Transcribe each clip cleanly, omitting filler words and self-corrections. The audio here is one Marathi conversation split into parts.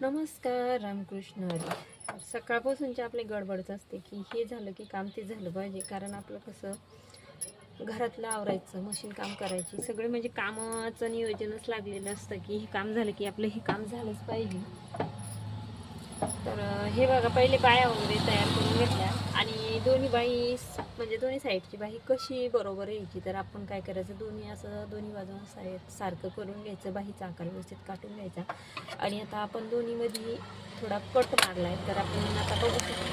नमस्कार, रामकृष्ण हरी. सकाळपासूनची आपली गडबडच असते की हे झालं की काम ते झालं पाहिजे. कारण आपलं कसं घरातलं आवरायचं, मशीन काम करायची, सगळे म्हणजे कामाचं नियोजनच लागलेलं असतं की हे काम झालं की आपलं हे काम झालंच पाहिजे. तर हे बघा, पहिले बाया वगैरे तयार करून घेतल्या आणि दोन्ही बाई म्हणजे दोन्ही साईडची बाई कशी बरोबर यायची. तर आपण काय करायचं, दोन्ही बाजून सारखं करून घ्यायचं, बाहीचा आकार व्यवस्थित काटून घ्यायचा. आणि आता आपण दोन्हीमध्ये थोडा कट मारला आहे, तर आपण आता बघू शकतो.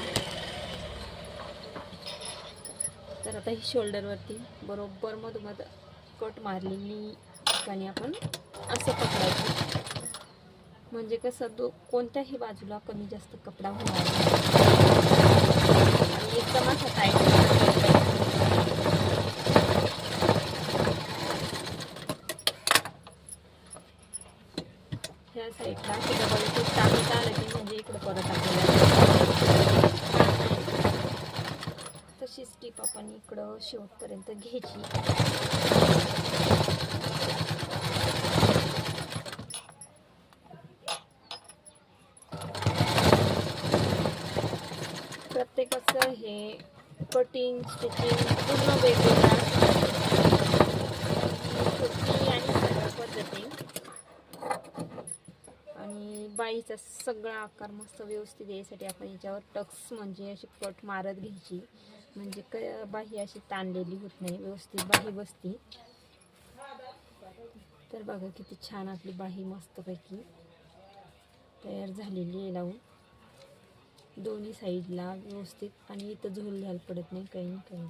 तर आता ही शोल्डरवरती बरोबर मधोमध कट मारलेली ठिकाणी आपण असं पकडायचं. म्हणजे कसं कोणत्याही बाजूला कमी जास्त कपडा होणार आणि एकदम असा टाईट. ह्या साईडला डबल टीप टाकत आलं की म्हणजे इकडं परत आपल्याला तशीच टीप आपण इकडं शेवटपर्यंत घ्यायची. प्रत्येकाचं हे कटिंग स्टिचिंग पूर्ण वेगवेगळं आणि सगळ्या पद्धती. आणि बाईचा सगळा आकार मस्त व्यवस्थित यायसाठी आपण याच्यावर टक्स म्हणजे अशी कट मारत घ्यायची. म्हणजे बाही अशी ताणलेली होत नाही, व्यवस्थित बाही बसती. तर बघा किती छान आपली बाही मस्तपैकी तयार झालेली आहे लावून दोन्ही साईडला व्यवस्थित. आणि इथं झोल घ्यायला पडत नाही, काही नाही.